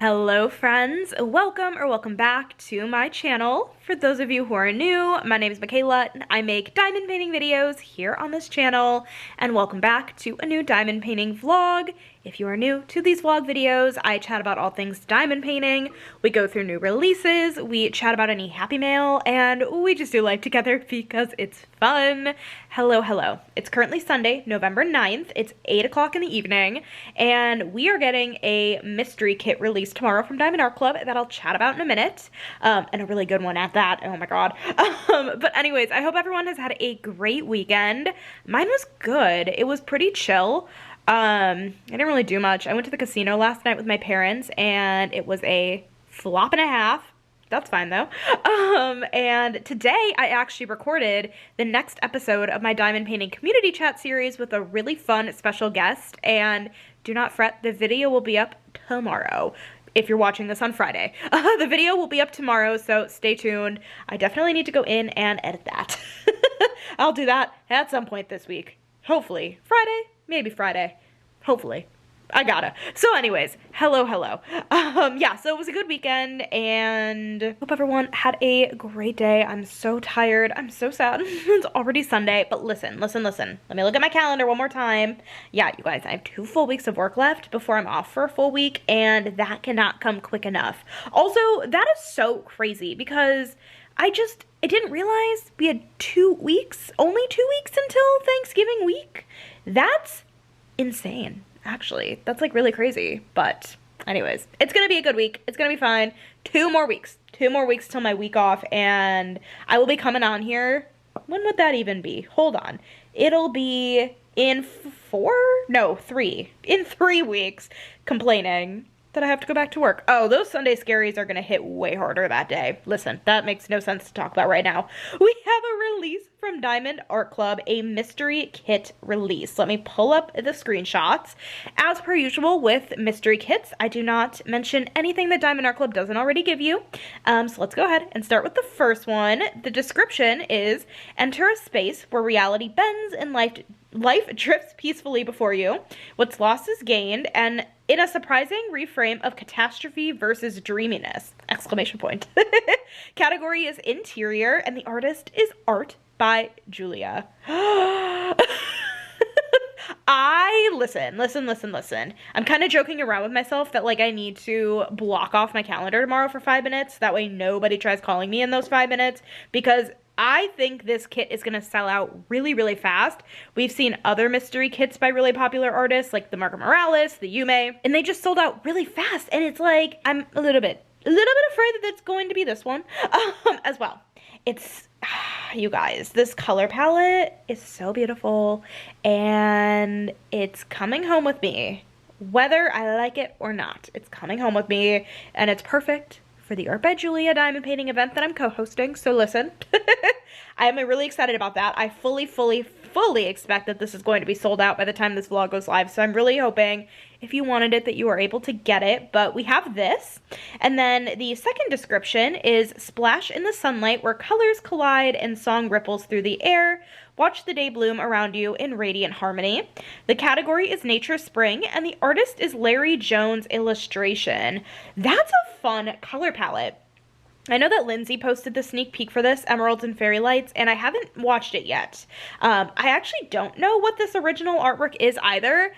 Hello friends, welcome back to my channel. For those of you who are new, my name is Michaela and I make diamond painting videos here on this channel, and welcome back to a new diamond painting vlog. If you are new to these vlog videos, I chat about all things diamond painting, we go through new releases, we chat about any happy mail, and we just do life together because it's fun. Hello. It's currently Sunday, November 9th. It's 8 o'clock in the evening, and we are getting a mystery kit released tomorrow from Diamond Art Club that I'll chat about in a minute, and a really good one at that. Oh my god. But anyways, I hope everyone has had a great weekend. Mine was good. It was pretty chill. I didn't really do much. I went to the casino last night with my parents, and it was a flop and a half. That's fine though. And today I actually recorded the next episode of my diamond painting community chat series with a really fun special guest, and do not fret, the video will be up tomorrow. If you're watching this on Friday. The video will be up tomorrow, so stay tuned. I definitely need to go in and edit that. I'll do that at some point this week. Hopefully. Friday? Maybe Friday. Hopefully. I gotta. So anyways, hello. Yeah, so it was a good weekend, and hope everyone had a great day. I'm so tired. I'm so sad. It's already Sunday, but listen. Let me look at my calendar one more time. Yeah, you guys, I have 2 full weeks of work left before I'm off for a full week, and that cannot come quick enough. Also, that is so crazy because I didn't realize we had 2 weeks, only 2 weeks until Thanksgiving week. That's insane. Actually, that's like really crazy, but anyways, it's gonna be a good week. It's gonna be fine. 2 more weeks till my week off, and I will be coming on here. When would that even be? Hold on. It'll be in 3 weeks, complaining that I have to go back to work. Oh, those Sunday scaries are gonna hit way harder that day. Listen, that makes no sense to talk about right now. We have a release from Diamond Art Club, a mystery kit release. Let me pull up the screenshots. As per usual with mystery kits, I do not mention anything that Diamond Art Club doesn't already give you. So let's go ahead and start with the first one. The description is, enter a space where reality bends and life drifts peacefully before you. What's lost is gained, and in a surprising reframe of catastrophe versus dreaminess! Exclamation point. Category is interior, and the artist is Art by Julia. Listen. I'm kind of joking around with myself that like I need to block off my calendar tomorrow for 5 minutes. That way nobody tries calling me in those 5 minutes, because I think this kit is going to sell out really fast. We've seen other mystery kits by really popular artists like the Marco Morales, the Yume, and they just sold out really fast. And it's like, I'm a little bit afraid that it's going to be this one as well. It's, you guys, this color palette is so beautiful, and it's coming home with me. Whether I like it or not, it's coming home with me, and it's perfect for the Art by Julia diamond painting event that I'm co-hosting, so listen. I am really excited about that. I fully expect that this is going to be sold out by the time this vlog goes live, so I'm really hoping if you wanted it that you are able to get it. But we have this, and then the second description is splash in the sunlight where colors collide and song ripples through the air. Watch the day bloom around you in radiant harmony. The category is Nature Spring, and the artist is Larry Jones Illustration. That's a fun color palette. I know that Lindsay posted the sneak peek for this, Emeralds and Fairy Lights, and I haven't watched it yet. I actually don't know what this original artwork is either.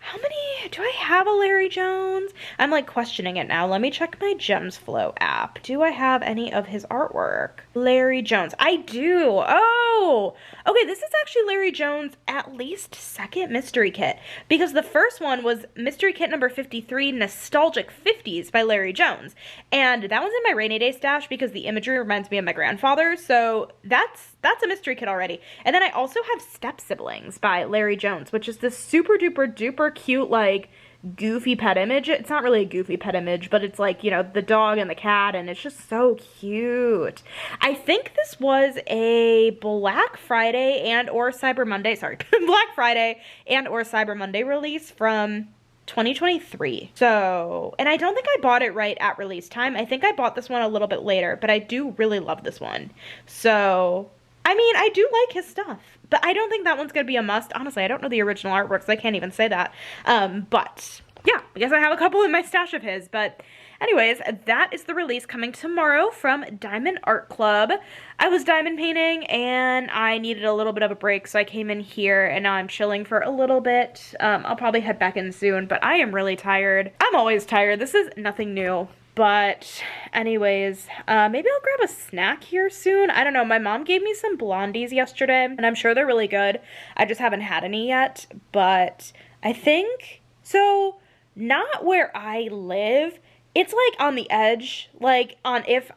How many, do I have a Larry Jones? I'm like questioning it now. Let me check my Gems Flow app. Do I have any of his artwork? Larry Jones. I do. Oh, okay. This is actually Larry Jones' at least second mystery kit, because the first one was mystery kit number 53, Nostalgic 50s by Larry Jones. And that one's in my rainy day stash because the imagery reminds me of my grandfather. So that's a mystery kit already. And then I also have Step Siblings by Larry Jones, which is this super duper cute, like, goofy pet image. It's not really a goofy pet image, but it's like, you know, the dog and the cat, and it's just so cute. I think this was a Black Friday and or Cyber Monday, Black Friday and or Cyber Monday release from 2023. So, and I don't think I bought it right at release time. I think I bought this one a little bit later, but I do really love this one. So, I mean, I do like his stuff, but I don't think that one's gonna be a must. Honestly, I don't know the original artworks. I can't even say that. But yeah, I guess I have a couple in my stash of his, but anyways, that is the release coming tomorrow from Diamond Art Club. I was diamond painting and I needed a little bit of a break, so I came in here and now I'm chilling for a little bit. I'll probably head back in soon, but I am really tired. I'm always tired. This is nothing new. But anyways, maybe I'll grab a snack here soon. I don't know. My mom gave me some blondies yesterday, and I'm sure they're really good. I just haven't had any yet, but I think, so not where I live. It's like on the edge, like on if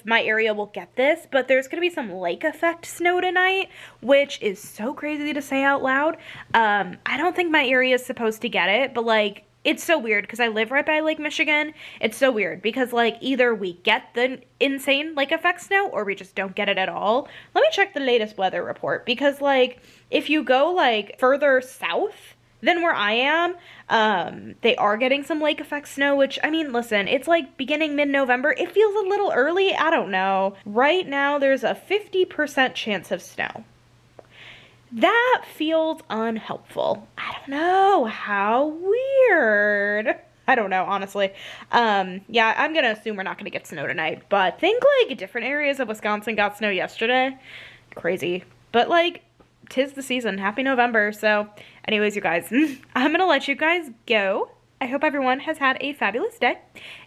my area will get this, but there's gonna be some lake effect snow tonight, which is so crazy to say out loud. I don't think my area is supposed to get it, but like, it's so weird because I live right by Lake Michigan. It's so weird because like either we get the insane lake effect snow or we just don't get it at all. Let me check the latest weather report because like if you go like further south than where I am, they are getting some lake effect snow, which I mean, listen, it's like beginning mid-November. It feels a little early. I don't know. Right now there's a 50% chance of snow. That feels unhelpful. I don't know. How weird. I don't know, honestly. Yeah, I'm gonna assume we're not gonna get snow tonight, but think like different areas of Wisconsin got snow yesterday. Crazy. But like, 'tis the season. Happy November. So anyways, you guys, I'm gonna let you guys go. I hope everyone has had a fabulous day,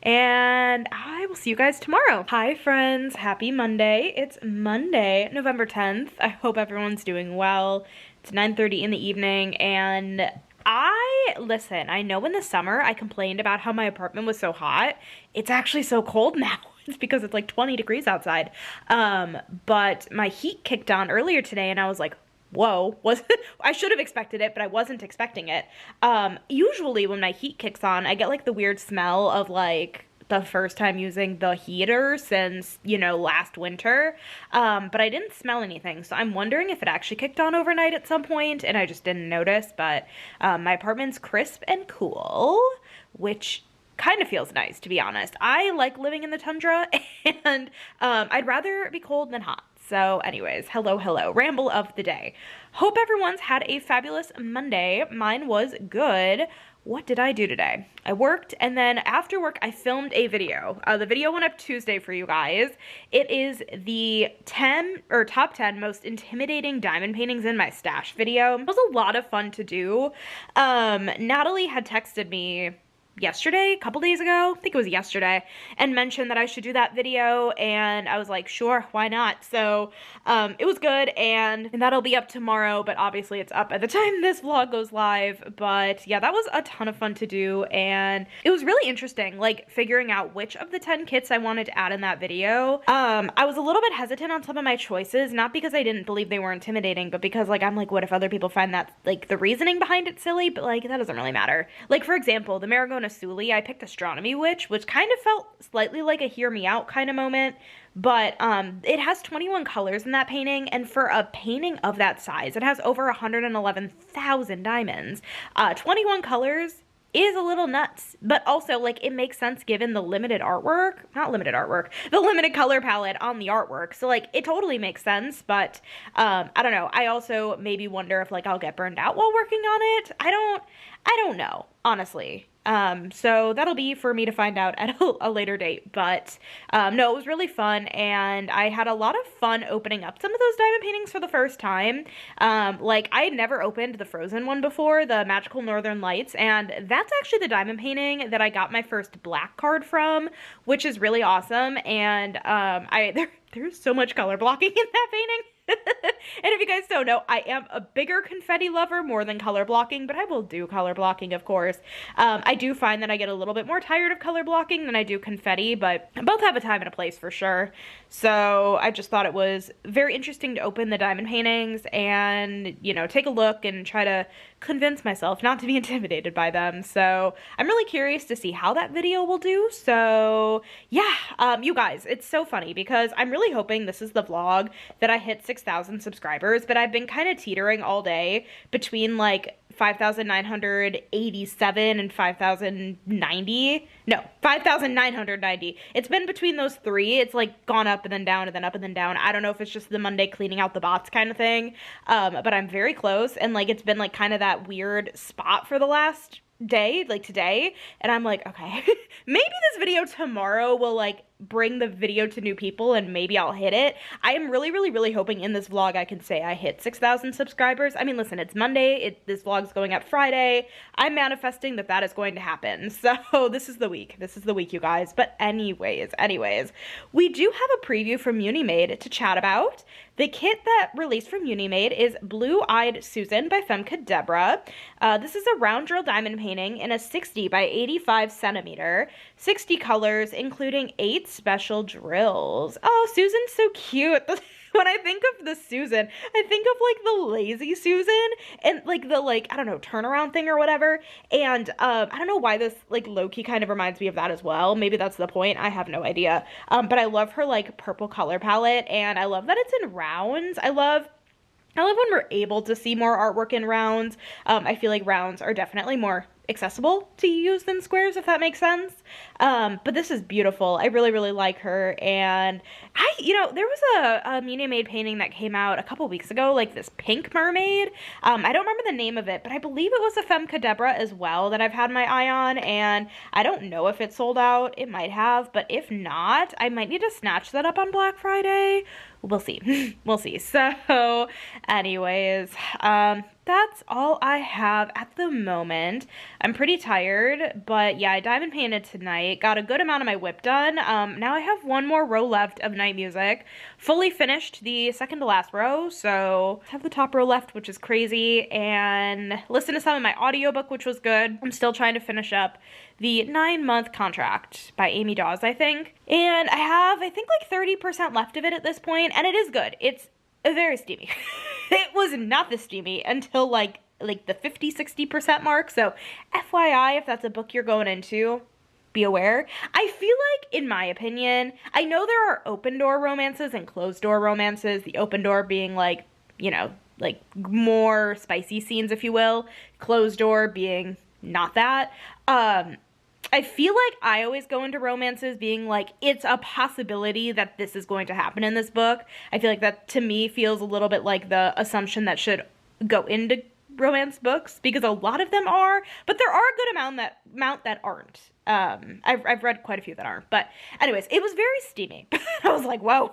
and I will see you guys tomorrow. Hi friends, happy Monday. It's Monday, November 10th. I hope everyone's doing well. It's 9:30 in the evening, and listen, I know in the summer I complained about how my apartment was so hot. It's actually so cold now. It's because it's like 20 degrees outside. But my heat kicked on earlier today, and I was like, whoa, I should have expected it, but I wasn't expecting it. Usually when my heat kicks on, I get like the weird smell of like the first time using the heater since, you know, last winter. But I didn't smell anything. So I'm wondering if it actually kicked on overnight at some point and I just didn't notice. But my apartment's crisp and cool, which kind of feels nice, to be honest. I like living in the tundra and I'd rather be cold than hot. So anyways, hello, ramble of the day. Hope everyone's had a fabulous Monday. Mine was good. What did I do today? I worked, and then after work, I filmed a video. The video went up Tuesday for you guys. It is the top 10 most intimidating diamond paintings in my stash video. It was a lot of fun to do. Natalie had texted me yesterday, a couple days ago, I think it was yesterday, and mentioned that I should do that video, and I was like, sure, why not? So it was good, and that'll be up tomorrow, but obviously it's up at the time this vlog goes live. But yeah, that was a ton of fun to do, and it was really interesting, like figuring out which of the 10 kits I wanted to add in that video. I was a little bit hesitant on some of my choices, not because I didn't believe they were intimidating, but because like I'm like, what if other people find that like the reasoning behind it silly? But like that doesn't really matter. Like for example, the Marigona Suli, I picked Astronomy Witch, which kind of felt slightly like a hear me out kind of moment, but it has 21 colors in that painting, and for a painting of that size, it has over 111,000 diamonds. 21 colors is a little nuts, but also like it makes sense given the limited the limited color palette on the artwork. So like it totally makes sense, but I don't know. I also maybe wonder if like I'll get burned out while working on it. I don't know, honestly. So that'll be for me to find out at a later date, but, no, it was really fun, and I had a lot of fun opening up some of those diamond paintings for the first time. Like, I had never opened the Frozen one before, the Magical Northern Lights, and that's actually the diamond painting that I got my first black card from, which is really awesome, and, there's so much color blocking in that painting. And if you guys don't know, I am a bigger confetti lover more than color blocking, but I will do color blocking, of course. I do find that I get a little bit more tired of color blocking than I do confetti, but both have a time and a place for sure. So I just thought it was very interesting to open the diamond paintings and, you know, take a look and try to convince myself not to be intimidated by them. So I'm really curious to see how that video will do. So yeah, you guys, it's so funny because I'm really hoping this is the vlog that I hit 6,000 subscribers, but I've been kind of teetering all day between like 5,987 and 5,090. No, 5,990. It's been between those three. It's like gone up and then down and then up and then down. I don't know if it's just the Monday cleaning out the bots kind of thing. But I'm very close, and like it's been like kind of that weird spot for the last day, like today, and I'm like, okay, maybe this video tomorrow will like bring the video to new people and maybe I'll hit it. I am really, really, really hoping in this vlog I can say I hit 6,000 subscribers. I mean, listen, it's Monday. This vlog's going up Friday. I'm manifesting that that is going to happen. So this is the week. This is the week, you guys. But anyways, we do have a preview from Uniade to chat about. The kit that released from Uniade is Blue-Eyed Susan by Femke Deborah. This is a round drill diamond painting in a 60 by 85 centimeter, 60 colors, including 8 special drills. Oh, Susan's so cute. When I think of the Susan, I think of like the lazy Susan and like the I don't know, turnaround thing or whatever. And I don't know why this like low-key kind of reminds me of that as well. Maybe that's the point. I have no idea. But I love her like purple color palette, and I love that it's in rounds. I love when we're able to see more artwork in rounds. I feel like rounds are definitely more accessible to use than squares, if that makes sense. But this is beautiful. I really, really like her. And there was a Uniade painting that came out a couple weeks ago, like this pink mermaid. I don't remember the name of it, but I believe it was a Femke Deborah as well that I've had my eye on, and I don't know if it sold out. It might have, but if not, I might need to snatch that up on Black Friday. We'll see. We'll see. So anyways, that's all I have at the moment. I'm pretty tired, but yeah, I diamond painted tonight. Got a good amount of my whip done. Now I have one more row left of night music. Fully finished the second to last row, so I have the top row left, which is crazy, and listen to some of my audiobook, which was good. I'm still trying to finish up the 9-month contract by Amy Dawes, I think. And I have, I think, like 30% left of it at this point, and it is good. It's very steamy. It was not this steamy until like the 50-60% mark. So FYI, if that's a book you're going into, be aware. I feel like, in my opinion, I know there are open door romances and closed door romances. The open door being like, like more spicy scenes, if you will. Closed door being not that. I feel like I always go into romances being like, it's a possibility that this is going to happen in this book. I feel like that, to me, feels a little bit like the assumption that should go into romance books, because a lot of them are, but there are a good amount that aren't. I've read quite a few that aren't, but anyways, it was very steamy. I was like, whoa.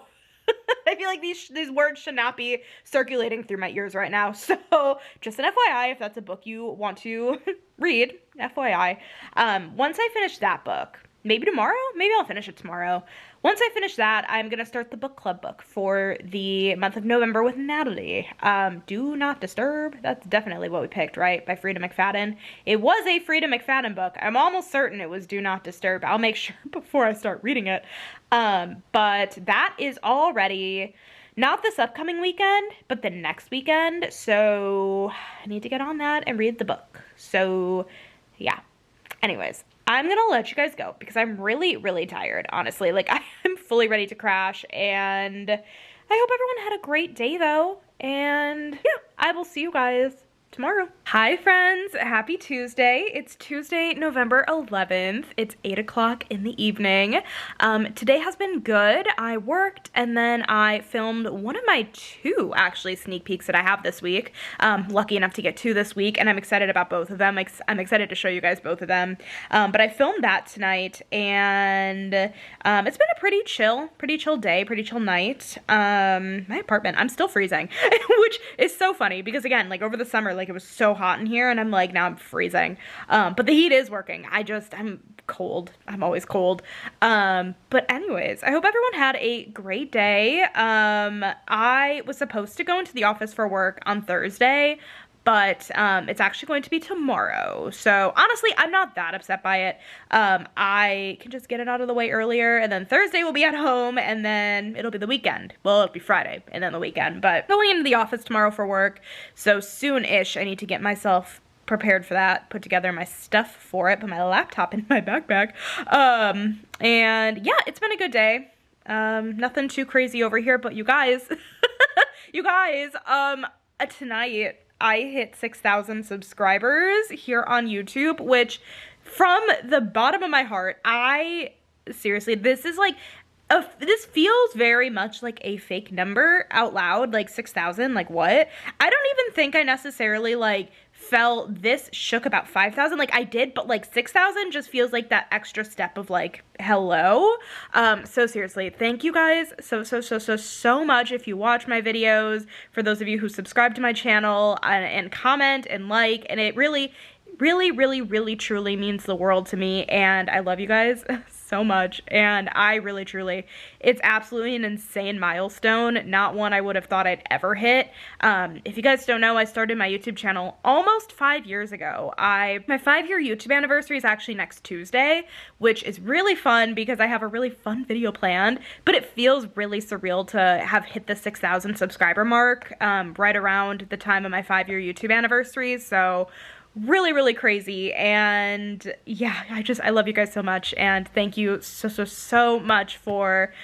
I feel like these words should not be circulating through my ears right now. So just an FYI, if that's a book you want to read, FYI. Once I finish that book, maybe tomorrow, maybe I'll finish it tomorrow. Once I finish that, I'm going to start the book club book for the month of November with Natalie. Do Not Disturb. That's definitely what we picked, right? By Frida McFadden. It was a Frida McFadden book. I'm almost certain it was Do Not Disturb. I'll make sure before I start reading it. But that is already not this upcoming weekend, but the next weekend. So I need to get on that and read the book. So yeah. Anyways, I'm gonna let you guys go because I'm really, really tired, honestly. Like, I'm fully ready to crash, and I hope everyone had a great day, though. And yeah, I will see you guys tomorrow. Hi friends, happy Tuesday. It's Tuesday, November 11th. It's 8 o'clock in the evening. Today has been good. I worked and then I filmed one of my 2 actually sneak peeks that I have this week. Lucky enough to get 2 this week, and I'm excited about both of them. I'm excited to show you guys both of them. But I filmed that tonight, and it's been a pretty chill day, pretty chill night. My apartment, I'm still freezing, which is so funny because, again, like over the summer, like it was so hot in here, and I'm like, now I'm freezing. But the heat is working. I'm cold. I'm always cold. But anyways, I hope everyone had a great day. I was supposed to go into the office for work on Thursday, but it's actually going to be tomorrow. So honestly, I'm not that upset by it. I can just get it out of the way earlier, and then Thursday will be at home, and then it'll be the weekend. Well, it'll be Friday and then the weekend, but going into the office tomorrow for work. So soon-ish, I need to get myself prepared for that, put together my stuff for it, put my laptop in my backpack. And yeah, it's been a good day. Nothing too crazy over here, but you guys, tonight, I hit 6,000 subscribers here on YouTube, which from the bottom of my heart, seriously, this is like, this feels very much like a fake number out loud, like 6,000, like what? I don't even think I necessarily like felt this shook about 5,000. Like I did, but like 6,000 just feels like that extra step of like, hello. So seriously, thank you guys so much if you watch my videos, for those of you who subscribe to my channel and comment and like, and it really truly means the world to me, and I love you guys so much, and I really truly, it's absolutely an insane milestone, not one I would have thought I'd ever hit. If you guys don't know, I started my YouTube channel almost 5 years ago. My 5-year YouTube anniversary is actually next Tuesday, which is really fun because I have a really fun video planned, but it feels really surreal to have hit the 6,000 subscriber mark right around the time of my 5-year YouTube anniversary, so really crazy. And yeah, I love you guys so much, and thank you so much for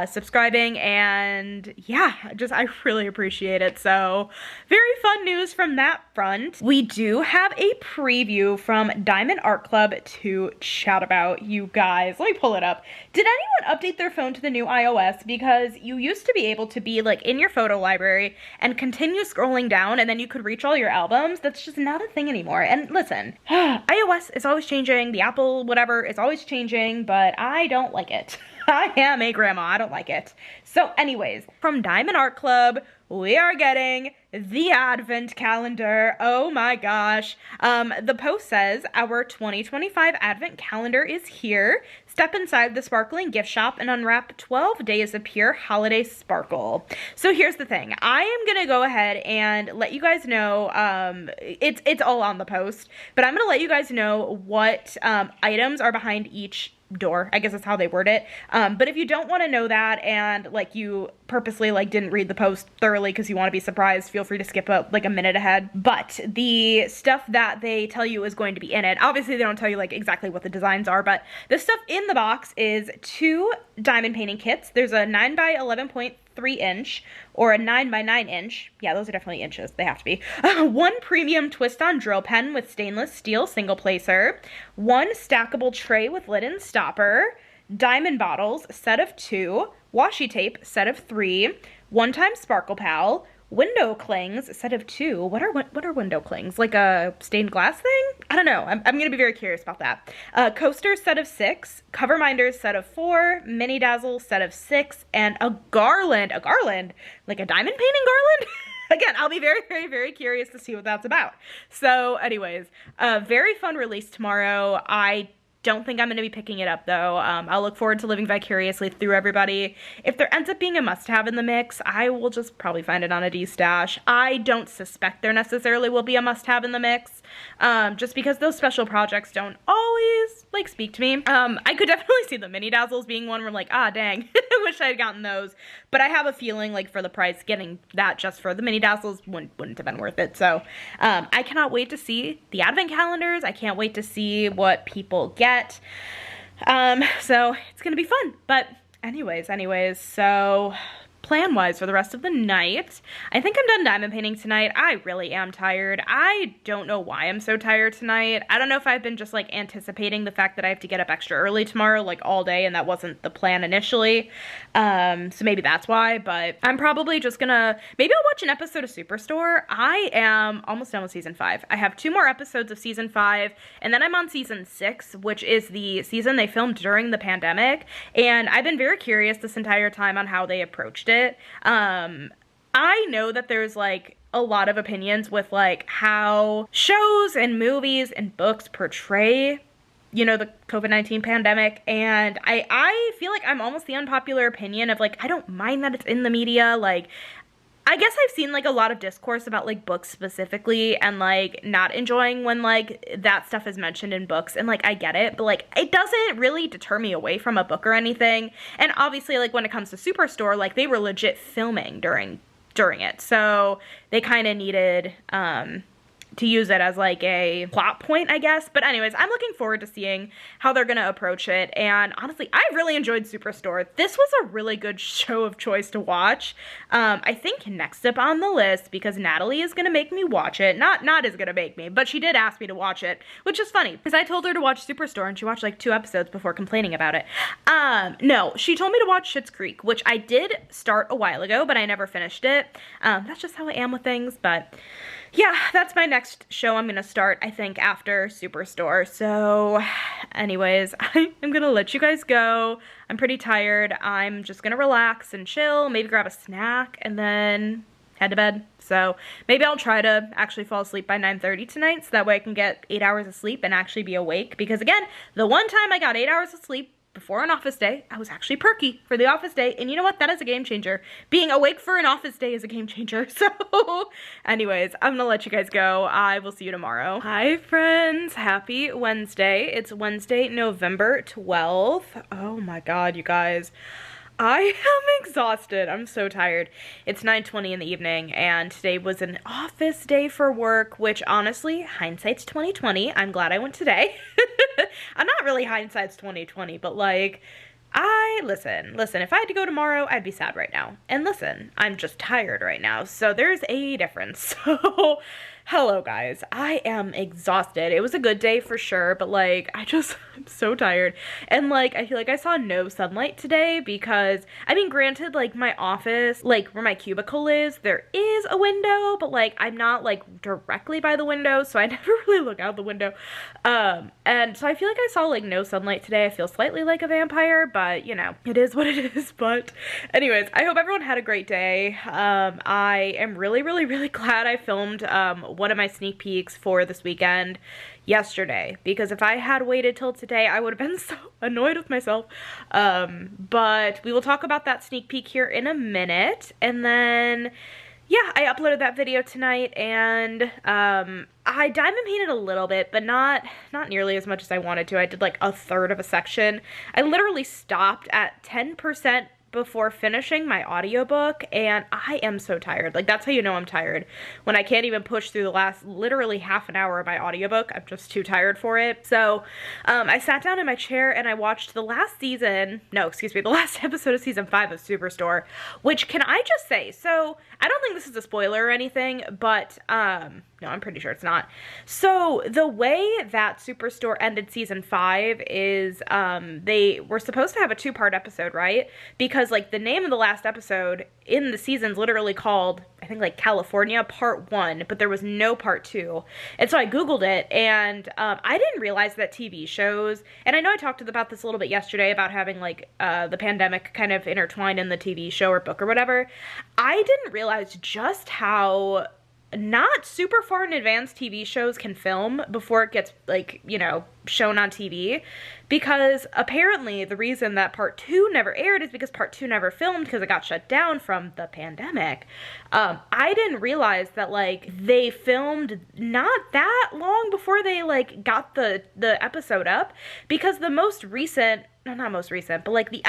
subscribing, and yeah, I really appreciate it. So very fun news from that front. We do have a preview from Diamond Art Club to chat about, you guys. Let me pull it up. Did anyone update their phone to the new iOS? Because you used to be able to be like in your photo library and continue scrolling down, and then you could reach all your albums. That's just not a thing anymore. And listen, iOS is always changing, the Apple whatever is always changing, but I don't like it. I am a grandma, I don't like it. So anyways, from Diamond Art Club, we are getting the Advent calendar. Oh my gosh. The post says, our 2025 Advent calendar is here. Step inside the sparkling gift shop and unwrap 12 days of pure holiday sparkle. So here's the thing. I am gonna go ahead and let you guys know, it's all on the post, but I'm gonna let you guys know what items are behind each door. I guess that's how they word it. But if you don't want to know that, and like you purposely like didn't read the post thoroughly because you want to be surprised, feel free to skip like a minute ahead. But the stuff that they tell you is going to be in it, obviously they don't tell you like exactly what the designs are, but the stuff in the box is 2 diamond painting kits. There's a 9 by 11.3 inch or a 9 by 9 inch. Yeah, those are definitely inches. They have to be. 1 premium twist-on drill pen with stainless steel single placer. 1 stackable tray with lid and stopper. Diamond bottles, set of 2. Washi tape, set of 3. One-time Sparkle Pal. Window clings, set of 2. What are window clings? Like a stained glass thing? I don't know. I'm gonna be very curious about that. Coaster, set of 6. Cover minders, set of 4. Mini dazzle, set of 6. And a garland. Like a diamond painting garland? Again, I'll be very curious to see what that's about. So anyways, very fun release tomorrow. I don't think I'm going to be picking it up though. I'll look forward to living vicariously through everybody. If there ends up being a must-have in the mix, I will just probably find it on a D-stash. I don't suspect there necessarily will be a must-have in the mix, just because those special projects don't always like speak to me. I could definitely see the mini dazzles being one where I'm like, ah, dang, I wish I had gotten those. But I have a feeling like for the price, getting that just for the mini dazzles wouldn't have been worth it. So I cannot wait to see the advent calendars. I can't wait to see what people get. So it's gonna be fun. But anyways, so plan-wise for the rest of the night, I think I'm done diamond painting tonight. I really am tired. I don't know why I'm so tired tonight. I don't know if I've been just like anticipating the fact that I have to get up extra early tomorrow, like all day, and that wasn't the plan initially. So maybe that's why, but I'm probably just gonna, maybe I'll watch an episode of Superstore. I am almost done with season 5. I have 2 more episodes of season 5, and then I'm on season 6, which is the season they filmed during the pandemic, and I've been very curious this entire time on how they approached it. I know that there's like a lot of opinions with like how shows and movies and books portray, you know, the COVID-19 pandemic, and I feel like I'm almost the unpopular opinion of like, I don't mind that it's in the media. Like, I guess I've seen like a lot of discourse about like books specifically and like not enjoying when like that stuff is mentioned in books, and like I get it, but like it doesn't really deter me away from a book or anything. And obviously like when it comes to Superstore, like they were legit filming during it, so they kind of needed to use it as like a plot point, I guess. But anyways, I'm looking forward to seeing how they're gonna approach it. And honestly, I really enjoyed Superstore. This was a really good show of choice to watch. I think next up on the list, because Natalie is gonna make me watch it. Not is gonna make me, but she did ask me to watch it, which is funny because I told her to watch Superstore and she watched like 2 episodes before complaining about it. No, she told me to watch Schitt's Creek, which I did start a while ago, but I never finished it. That's just how I am with things, but yeah, that's my next show I'm gonna start, I think, after Superstore. So, anyways, I'm gonna let you guys go. I'm pretty tired. I'm just gonna relax and chill, maybe grab a snack, and then head to bed. So, maybe I'll try to actually fall asleep by 9:30 tonight, so that way I can get 8 hours of sleep and actually be awake. Because again, the one time I got 8 hours of sleep before an office day, I was actually perky for the office day, and you know what? That is a game changer. Being awake for an office day is a game changer. So, anyways, I'm gonna let you guys go. I will see you tomorrow. Hi, friends. Happy Wednesday. It's Wednesday, November 12th. Oh my god, you guys. I am exhausted. I'm so tired. It's 9:20 in the evening, and today was an office day for work, which honestly, hindsight's 2020. I'm glad I went today. I'm not really hindsight's 2020, but like, listen, if I had to go tomorrow, I'd be sad right now. And listen, I'm just tired right now, so there's a difference. So, hello guys, I am exhausted. It was a good day for sure, but like, I'm so tired. And like, I feel like I saw no sunlight today because, I mean, granted, like my office, like where my cubicle is, there is a window, but like, I'm not like directly by the window, so I never really look out the window. And so I feel like I saw like no sunlight today. I feel slightly like a vampire, but you know, it is what it is. But anyways, I hope everyone had a great day. I am really glad I filmed, one of my sneak peeks for this weekend yesterday, because if I had waited till today, I would have been so annoyed with myself. But we will talk about that sneak peek here in a minute. And then, yeah, I uploaded that video tonight, and I diamond painted a little bit, but not nearly as much as I wanted to. I did like a third of a section. I literally stopped at 10% before finishing my audiobook, and I am so tired. Like, that's how you know I'm tired. When I can't even push through the last literally half an hour of my audiobook, I'm just too tired for it. So, I sat down in my chair and I watched the last episode of season 5 of Superstore, which, can I just say, so, I don't think this is a spoiler or anything, but, no, I'm pretty sure it's not. So, the way that Superstore ended season 5 is, they were supposed to have a 2-part episode, right? Because, like, the name of the last episode in the season's literally called, I think, like, California Part 1, but there was no Part 2. And so I Googled it, and I didn't realize that TV shows, and I know I talked about this a little bit yesterday about having, like, the pandemic kind of intertwined in the TV show or book or whatever. I didn't realize just how not super far in advance TV shows can film before it gets, like, you know, shown on TV, because apparently the reason that part 2 never aired is because part 2 never filmed because it got shut down from the pandemic. I didn't realize that, like, they filmed not that long before they, like, got the episode up, because the most recent, no, not most recent, but like the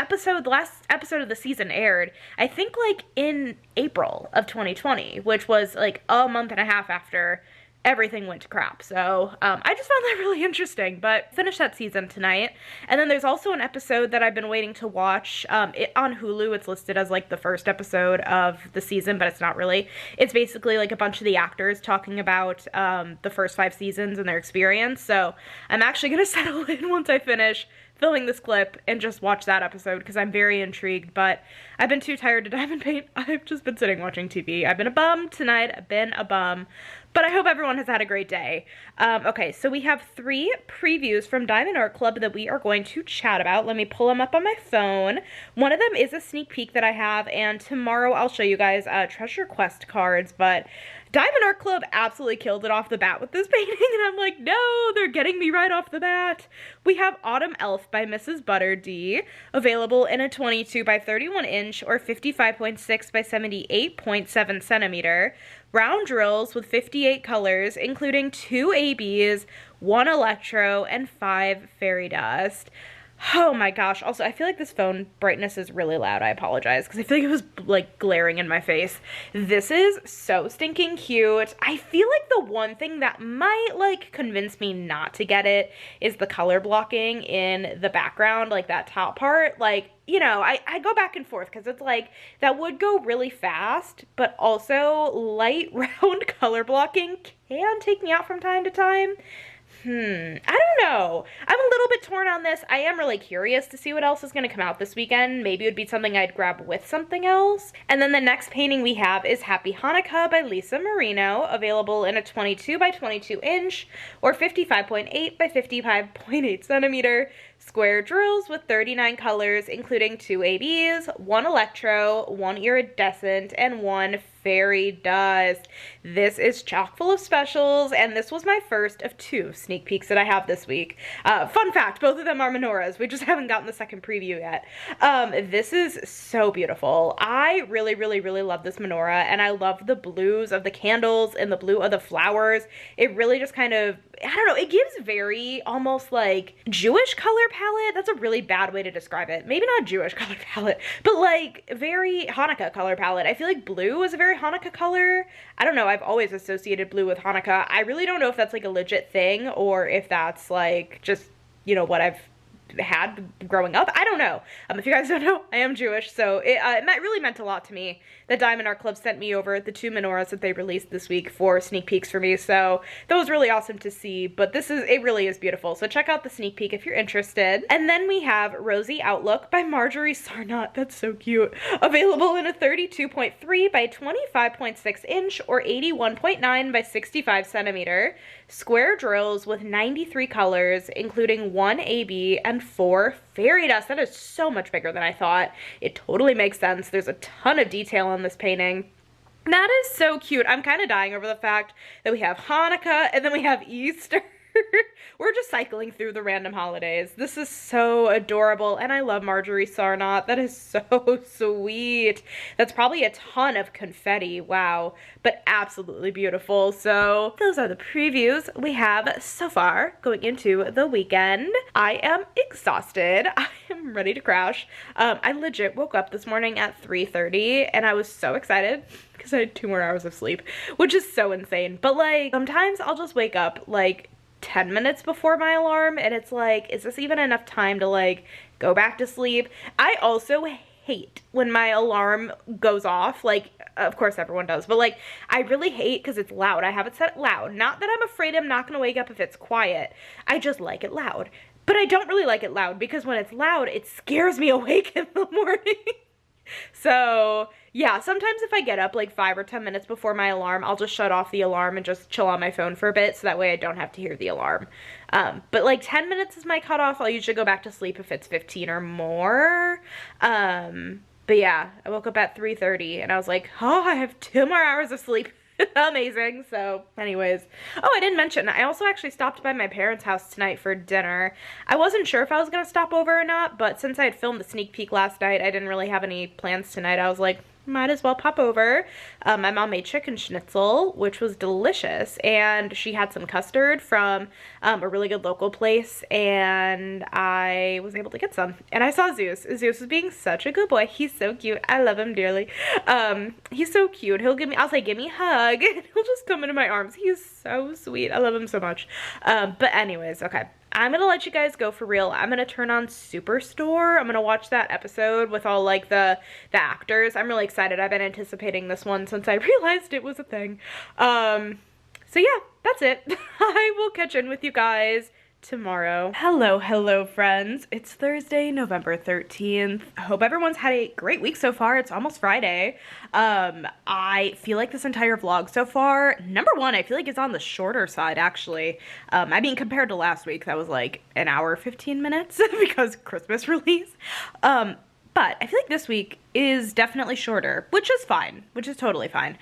last episode of the season aired, I think, like, in April of 2020, which was like a month and a half after everything went to crap. So I just found that really interesting, but finish that season tonight. And then there's also an episode that I've been waiting to watch. On Hulu, it's listed as like the first episode of the season, but it's not really. It's basically like a bunch of the actors talking about the first 5 seasons and their experience. So I'm actually gonna settle in once I finish filming this clip and just watch that episode, because I'm very intrigued, but I've been too tired to diamond paint. I've just been sitting watching TV. I've been a bum tonight. I've been a bum. But I hope everyone has had a great day. Okay, so we have 3 previews from Diamond Art Club that we are going to chat about. Let me pull them up on my phone. One of them is a sneak peek that I have, and tomorrow I'll show you guys Treasure Quest cards, but Diamond Art Club absolutely killed it off the bat with this painting, and I'm like, no, they're getting me right off the bat. We have Autumn Elf by Mrs. Butter D, available in a 22 by 31 inch or 55.6 by 78.7 centimeter. Round drills with 58 colors, including 2 ABs, 1 electro, and 5 fairy dust. Oh my gosh. Also, I feel like this phone brightness is really loud. I apologize because I feel like it was like glaring in my face. This is so stinking cute. I feel like the one thing that might like convince me not to get it is the color blocking in the background, like that top part. Like, you know, I go back and forth because it's like that would go really fast, but also light round color blocking can take me out from time to time. I don't know. I'm a little bit torn on this. I am really curious to see what else is going to come out this weekend. Maybe it would be something I'd grab with something else. And then the next painting we have is Happy Hanukkah by Lisa Marino, available in a 22 by 22 inch or 55.8 by 55.8 centimeter square drills with 39 colors, including 2 ABs, 1 electro, 1 iridescent, and 1 fairy dust. This is chock full of specials, and this was my first of 2 sneak peeks that I have this week. Fun fact, both of them are menorahs. We just haven't gotten the second preview yet. This is so beautiful. I really, really, really love this menorah, and I love the blues of the candles and the blue of the flowers. It really just kind of, I don't know, it gives very almost like Jewish color palette. That's a really bad way to describe it. Maybe not Jewish color palette, but like very Hanukkah color palette. I feel like blue is a very Hanukkah color. I don't know. I've always associated blue with Hanukkah. I really don't know if that's like a legit thing or if that's like just, you know, what I've had growing up. I don't know. If you guys don't know, I am Jewish, so it really meant a lot to me that Diamond Art Club sent me over the 2 menorahs that they released this week for sneak peeks for me, so that was really awesome to see. But it really is beautiful, so check out the sneak peek if you're interested. And then we have Rosy Outlook by Marjorie Sarnot. That's so cute. Available in a 32.3 by 25.6 inch or 81.9 by 65 centimeter square drills with 93 colors, including 1 AB and 4 fairy dust. That is so much bigger than I thought. It totally makes sense. There's a ton of detail on this painting. That is so cute. I'm kind of dying over the fact that we have Hanukkah and then we have Easter. We're just cycling through the random holidays. This is so adorable, and I love Marjorie Sarnot. That is so sweet. That's probably a ton of confetti. Wow. But absolutely beautiful. So those are the previews we have so far going into the weekend. I am exhausted. I am ready to crash. I legit woke up this morning at 3:30, and I was so excited because I had 2 more hours of sleep, which is so insane. But like, sometimes I'll just wake up like 10 minutes before my alarm, and it's like, is this even enough time to like go back to sleep? I also hate when my alarm goes off. Like, of course everyone does, but like, I really hate because it's loud. I have it set loud. Not that I'm afraid I'm not gonna wake up if it's quiet. I just like it loud. But I don't really like it loud because when it's loud, it scares me awake in the morning. So yeah, sometimes if I get up like 5 or 10 minutes before my alarm, I'll just shut off the alarm and just chill on my phone for a bit, so that way I don't have to hear the alarm. But like 10 minutes is my cutoff. I'll usually go back to sleep if it's 15 or more. But yeah, I woke up at 3:30 and I was like, oh, I have 2 more hours of sleep. Amazing. So anyways, oh, I didn't mention, I also actually stopped by my parents' house tonight for dinner. I wasn't sure if I was gonna stop over or not, but since I had filmed the sneak peek last night, I didn't really have any plans tonight. I was like, might as well pop over. My mom made chicken schnitzel, which was delicious, and she had some custard from a really good local place, and I was able to get some. And I saw Zeus. Zeus is being such a good boy. He's so cute. I love him dearly. He's so cute. I'll say, give me a hug, and he'll just come into my arms. He's so sweet. I love him so much. But anyways, okay. I'm gonna let you guys go for real. I'm gonna turn on Superstore. I'm gonna watch that episode with all like the actors. I'm really excited. I've been anticipating this one since I realized it was a thing. So yeah, that's it. I will catch in with you guys tomorrow. Hello friends. It's Thursday, November 13th. Hope everyone's had a great week so far. It's almost Friday. I feel like this entire vlog so far, number one, I feel like it's on the shorter side actually. I mean, compared to last week, that was like an hour 15 minutes because Christmas release. But I feel like this week is definitely shorter, which is fine, which is totally fine.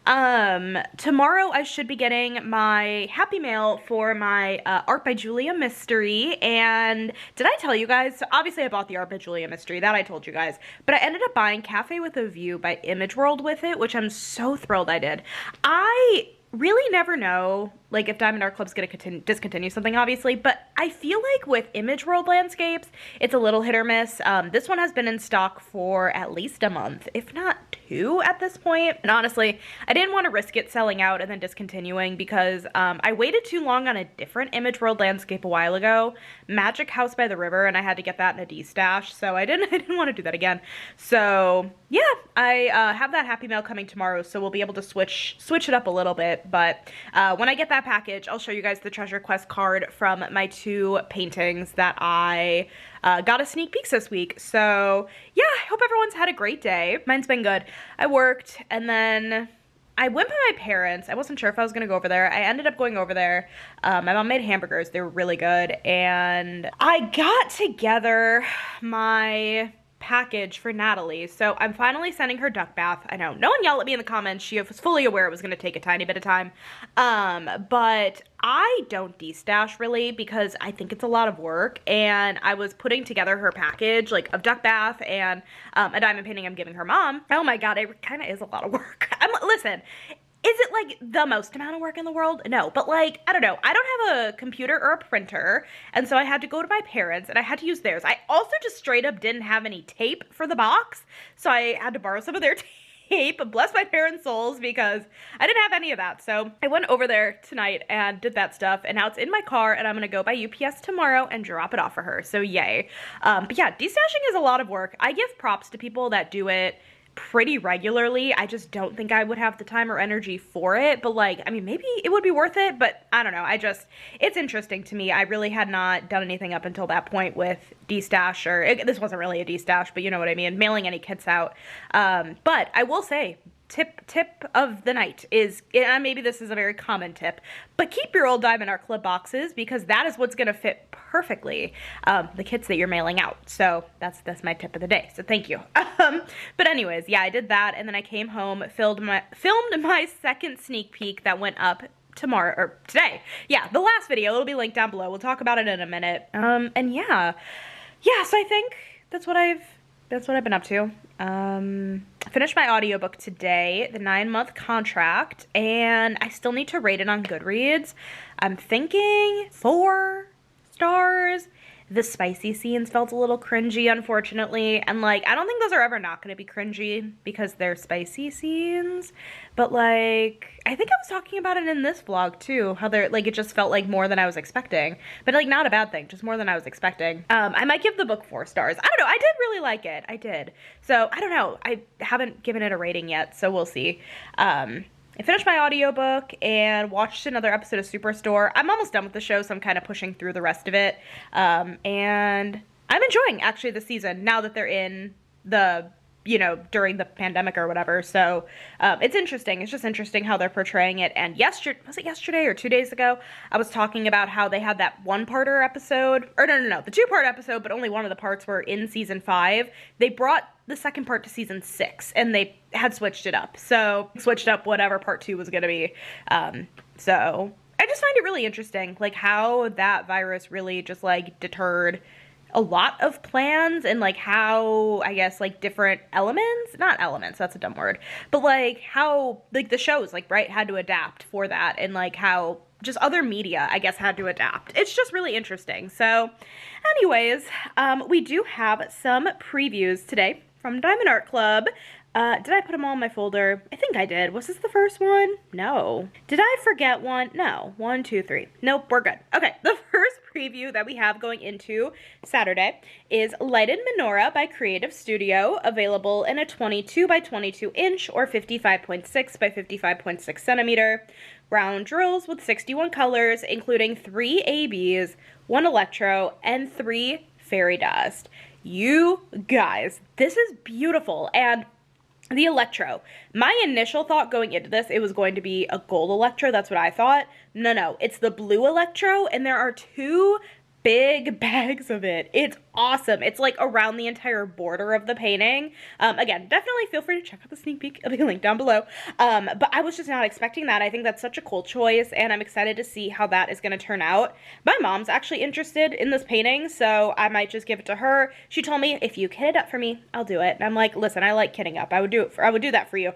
Tomorrow I should be getting my Happy Mail for my Art by Julia mystery, and did I tell you guys? So obviously I bought the Art by Julia mystery, that I told you guys, but I ended up buying Cafe with a View by Image World with it, which I'm so thrilled I did. I really never know like if Diamond Art Club's gonna discontinue something, obviously, but I feel like with Image World landscapes, it's a little hit or miss. This one has been in stock for at least a month, if not 2 at this point. And honestly, I didn't want to risk it selling out and then discontinuing because I waited too long on a different Image World landscape a while ago, Magic House by the River, and I had to get that in a D-stash, so I didn't want to do that again. So yeah, I have that Happy Mail coming tomorrow, so we'll be able to switch it up a little bit. But when I get that package, I'll show you guys the Treasure Quest card from my 2 paintings that I got a sneak peeks this week. So yeah, I hope everyone's had a great day. Mine's been good. I worked and then I went by my parents. I wasn't sure if I was gonna go over there. I ended up going over there. My mom made hamburgers. They were really good. And I got together my package for Natalie. So I'm finally sending her duck bath. I know, no one yelled at me in the comments. She was fully aware it was going to take a tiny bit of time. But I don't de-stash really because I think it's a lot of work, and I was putting together her package like of duck bath and a diamond painting I'm giving her mom. Oh my god, it kind of is a lot of work. Listen, is it like the most amount of work in the world? No, but like, I don't know. I don't have a computer or a printer, and so I had to go to my parents and I had to use theirs. I also just straight up didn't have any tape for the box, so I had to borrow some of their tape. Bless my parents' souls, because I didn't have any of that. So I went over there tonight and did that stuff, and now it's in my car, and I'm gonna go by UPS tomorrow and drop it off for her. So yay. But yeah, destashing is a lot of work. I give props to people that do it pretty regularly. I just don't think I would have the time or energy for it, but like, I mean, maybe it would be worth it, but I don't know. It's interesting to me. I really had not done anything up until that point with destash, or this wasn't really a destash, but you know what I mean, mailing any kits out. But I will say, tip of the night is, and maybe this is a very common tip, but keep your old Diamond Art Club boxes, because that is what's gonna fit perfectly the kits that you're mailing out. So that's my tip of the day, so thank you. But anyways, yeah, I did that, and then I came home, filmed my second sneak peek that went up tomorrow, or today. Yeah, the last video, it'll be linked down below. We'll talk about it in a minute. And yeah, so I think that's what I've been up to. I finished my audiobook today, the 9-month contract, and I still need to rate it on Goodreads. I'm thinking 4 stars. The spicy scenes felt a little cringy, unfortunately, and like, I don't think those are ever not going to be cringy because they're spicy scenes, but like, I think I was talking about it in this vlog too, how they're like, it just felt like more than I was expecting, but like, not a bad thing, just more than I was expecting. I might give the book 4 stars. I don't know, I did really like it. I did. So I don't know, I haven't given it a rating yet, so we'll see. I finished my audiobook and watched another episode of Superstore. I'm almost done with the show, so I'm kind of pushing through the rest of it. And I'm enjoying, actually, the season now that they're in the, you know, during the pandemic or whatever. So it's interesting. It's just interesting how they're portraying it. And was it yesterday or 2 days ago? I was talking about how they had that 1-parter episode. Or no, the 2-part episode, but only one of the parts were in season 5. They brought the second part to season 6, and they had switched it up. So switched up whatever part 2 was going to be. So I just find it really interesting, like how that virus really just like deterred a lot of plans, and like how, I guess, like different elements, not elements, that's a dumb word, but like how like the shows like, right, had to adapt for that, and like how just other media, I guess, had to adapt. It's just really interesting. So anyways, we do have some previews today from Diamond Art Club. Did I put them all in my folder? I think I did. Was this the first one? No. Did I forget one? No. 1, 2, 3. Nope, we're good. Okay, the first preview that we have going into Saturday is Lighted Menorah by Creative Studio, available in a 22 by 22 inch or 55.6 by 55.6 centimeter. Brown drills with 61 colors, including 3 ABs, 1 electro, and 3 fairy dust. You guys, this is beautiful. And the electro, my initial thought going into this, it was going to be a gold electro. That's what I thought. No, it's the blue electro, and there are 2 big bags of it. It's awesome. It's like around the entire border of the painting. Again, definitely feel free to check out the sneak peek. I'll be linked down below. But I was just not expecting that. I think that's such a cool choice, and I'm excited to see how that is going to turn out. My mom's actually interested in this painting, so I might just give it to her. She told me, if you kit it up for me, I'll do it. And I'm like, listen, I like kitting up. I would do that for you.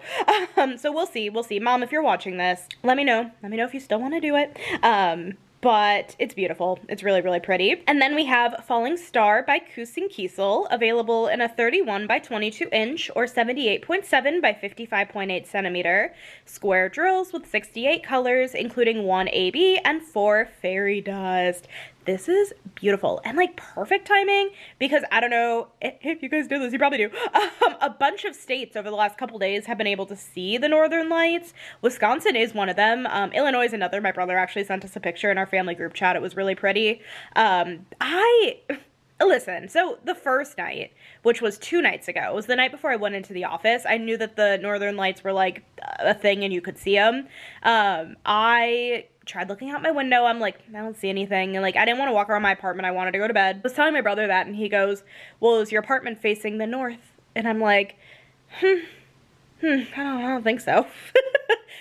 So we'll see. Mom, if you're watching this, let me know. Let me know if you still want to do it. But it's beautiful. It's really, really pretty. And then we have Falling Star by Kusing Kiesel, available in a 31 by 22 inch or 78.7 by 55.8 centimeter. Square drills with 68 colors, including 1 AB and 4 fairy dust. This is beautiful and like perfect timing because I don't know if you guys do this, you probably do. A bunch of states over the last couple days have been able to see the northern lights. Wisconsin is one of them. Illinois is another. My brother actually sent us a picture in our family group chat. It was really pretty. Listen, so the first night, which was 2 nights ago, was the night before I went into the office. I knew that the northern lights were like a thing and you could see them. I tried looking out my window. I'm like, I don't see anything. And like, I didn't want to walk around my apartment. I wanted to go to bed. I was telling my brother that, and he goes, well, is your apartment facing the north? And I'm like, I don't think so.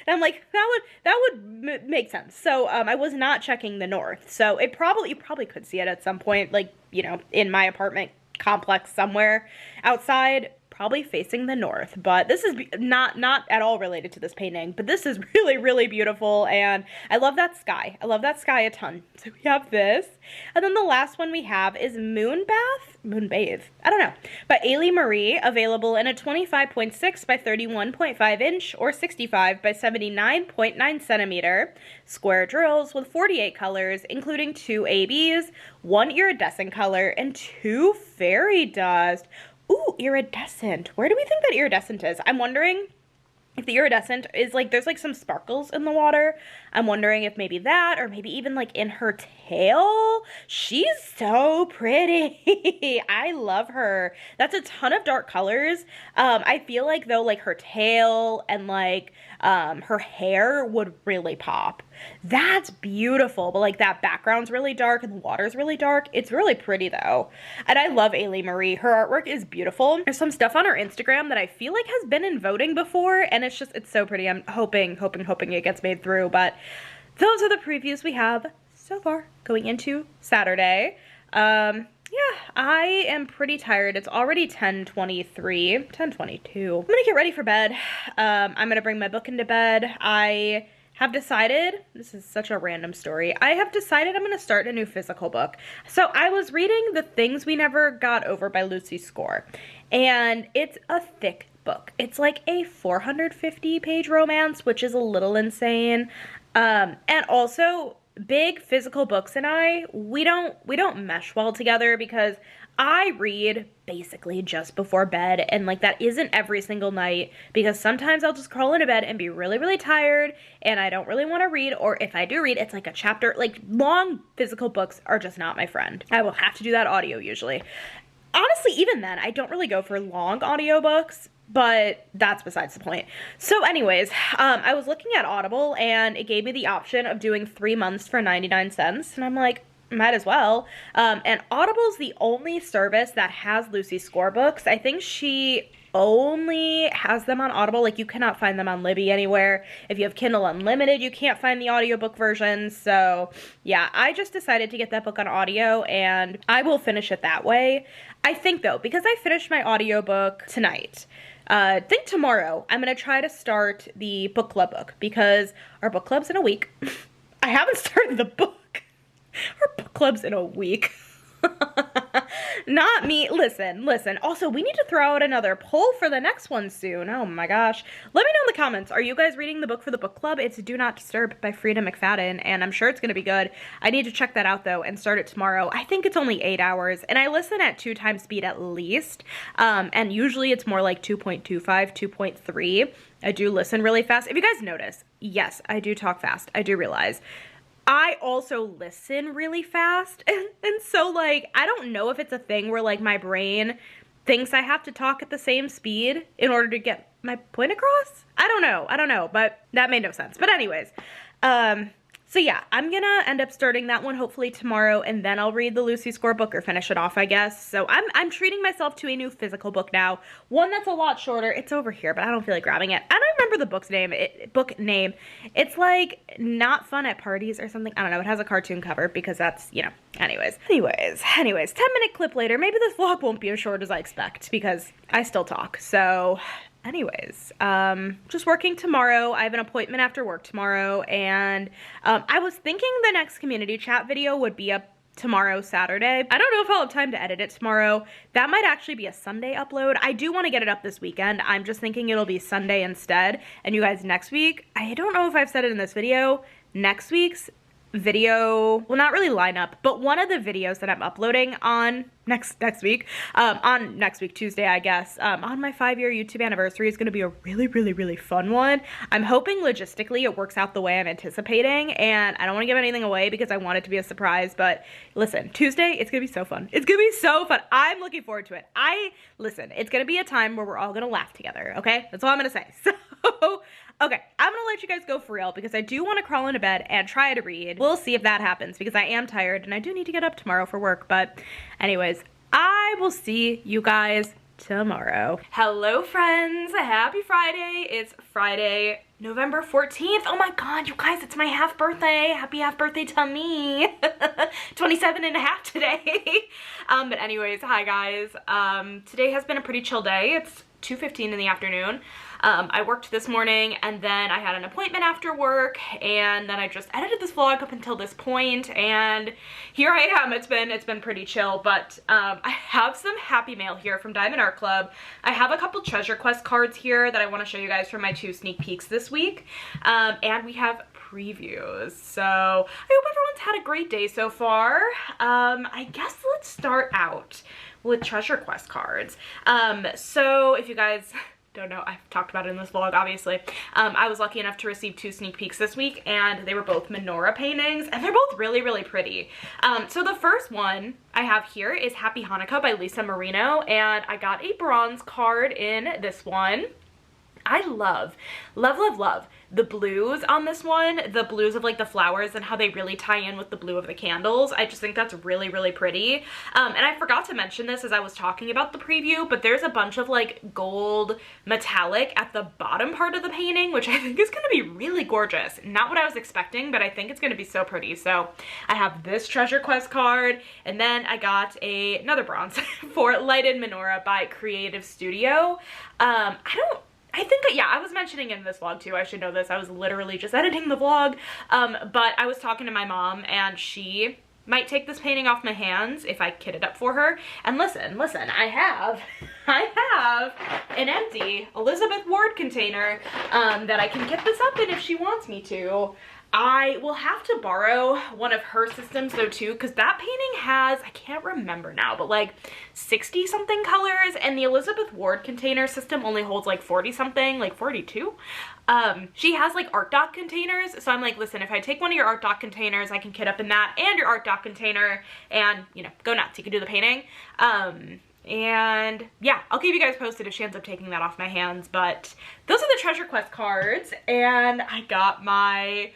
And I'm like, that would make sense. So I was not checking the north. So you probably could see it at some point, like, you know, in my apartment complex somewhere outside, probably facing the north. But this is not at all related to this painting, but this is really, really beautiful, and I love that sky. I love that sky a ton. So we have this, and then the last one we have is Moonbathe, I don't know, by Ailey Marie, available in a 25.6 by 31.5 inch or 65 by 79.9 centimeter. Square drills with 48 colors, including 2 ABs, 1 iridescent color, and 2 fairy dust. Ooh, iridescent. Where do we think that iridescent is? I'm wondering if the iridescent is like, there's like some sparkles in the water. I'm wondering if maybe that, or maybe even like in her tail. She's so pretty. I love her. That's a ton of dark colors. I feel like though, like her tail and like her hair would really pop. That's beautiful, but like that background's really dark and the water's really dark. It's really pretty though. And I love Ailey Marie. Her artwork is beautiful. There's some stuff on her Instagram that I feel like has been in voting before, and it's so pretty. I'm hoping it gets made through, but those are the previews we have so far going into Saturday. Yeah, I am pretty tired. It's already 10:23, 10:22. I'm gonna get ready for bed. I'm gonna bring my book into bed. I have decided, this is such a random story, I have decided I'm gonna start a new physical book. So I was reading The Things We Never Got Over by Lucy Score, and it's a thick book. It's like a 450-page romance, which is a little insane. And also, big physical books and we don't mesh well together because I read basically just before bed, and like that isn't every single night because sometimes I'll just crawl into bed and be really, really tired and I don't really want to read, or if I do read, it's like a chapter. Like long physical books are just not my friend. I will have to do that audio usually. Honestly, even then, I don't really go for long audiobooks, but that's besides the point. So anyways, I was looking at Audible and it gave me the option of doing 3 months for 99 cents. And I'm like, might as well. And Audible's the only service that has Lucy Score books. I think she only has them on Audible. Like you cannot find them on Libby anywhere. If you have Kindle Unlimited, you can't find the audiobook version. So yeah, I just decided to get that book on audio and I will finish it that way. I think though, because I finished my audiobook tonight, I think tomorrow I'm going to try to start the book club book because our book club's in a week. I haven't started the book. Our book club's in a week. Not me. Listen. Also, we need to throw out another poll for the next one soon. Oh my gosh. Let me know in the comments. Are you guys reading the book for the book club? It's Do Not Disturb by Frida McFadden, and I'm sure it's going to be good. I need to check that out though and start it tomorrow. I think it's only 8 hours, and I listen at 2 times speed at least. And usually it's more like 2.25, 2.3. I do listen really fast. If you guys notice, yes, I do talk fast. I do realize. I also listen really fast, and so, like, I don't know if it's a thing where, like, my brain thinks I have to talk at the same speed in order to get my point across. I don't know, but that made no sense. But anyways, so So yeah, I'm gonna end up starting that one hopefully tomorrow, and then I'll read the Lucy Score book or finish it off, I guess. So I'm treating myself to a new physical book now. One that's a lot shorter. It's over here, but I don't feel like grabbing it. I don't remember the book name. It's like Not Fun at Parties or something. I don't know. It has a cartoon cover because that's, you know, anyways, 10-minute clip later. Maybe this vlog won't be as short as I expect because I still talk. So anyways, just working tomorrow. I have an appointment after work tomorrow, and I was thinking the next community chat video would be up tomorrow, Saturday. I don't know if I'll have time to edit it tomorrow. That might actually be a Sunday upload. I do want to get it up this weekend. I'm just thinking it'll be Sunday instead. And you guys, next week, I don't know if I've said it in this video, next week's video will not really line up, but one of the videos that I'm uploading on next week, on next week, Tuesday, I guess, on my 5-year YouTube anniversary is going to be a really fun one. I'm hoping logistically it works out the way I'm anticipating, and I don't want to give anything away because I want it to be a surprise, but listen, Tuesday, it's going to be so fun. It's going to be so fun. I'm looking forward to it. Listen, it's going to be a time where we're all going to laugh together, okay? That's all I'm going to say. So, okay, I'm gonna let you guys go for real because I do want to crawl into bed and try to read. We'll see if that happens because I am tired and I do need to get up tomorrow for work. But anyways, I will see you guys tomorrow. Hello friends, happy Friday. It's Friday, November 14th. Oh my god, you guys, it's my half birthday. Happy half birthday to me. 27 and a half today. But anyways, hi guys. Today has been a pretty chill day. It's 2:15 in the afternoon. I worked this morning, and then I had an appointment after work, and then I just edited this vlog up until this point, and here I am. It's been pretty chill, but I have some happy mail here from Diamond Art Club. I have a couple Treasure Quest cards here that I want to show you guys from my 2 sneak peeks this week, and we have previews. So I hope everyone's had a great day so far. I guess let's start out with Treasure Quest cards. So if you guys don't know, I've talked about it in this vlog, obviously. I was lucky enough to receive 2 sneak peeks this week, and they were both menorah paintings, and they're both really pretty. So the first one I have here is Happy Hanukkah by Lisa Marino, and I got a bronze card in this one. I love the blues on this one, the blues of like the flowers and how they really tie in with the blue of the candles. I just think that's really pretty. And I forgot to mention this as I was talking about the preview, but there's a bunch of like gold metallic at the bottom part of the painting, which I think is going to be really gorgeous. Not what I was expecting, but I think it's going to be so pretty. So I have this Treasure Quest card, and then I got another bronze for Lighted Menorah by Creative Studio. I think, yeah, I was mentioning in this vlog too, I should know this, I was literally just editing the vlog, but I was talking to my mom, and she might take this painting off my hands if I kit it up for her. And listen, I have an empty Elizabeth Ward container that I can kit this up in if she wants me to. I will have to borrow one of her systems though too, because that painting has, I can't remember now, but like 60 something colors, and the Elizabeth Ward container system only holds like 40 something, like 42. She has like art doc containers, so I'm like, listen, if I take one of your art doc containers, I can kit up in that and your art doc container and, you know, go nuts, you can do the painting. And yeah, I'll keep you guys posted if she ends up taking that off my hands. But those are the Treasure Quest cards, and I got my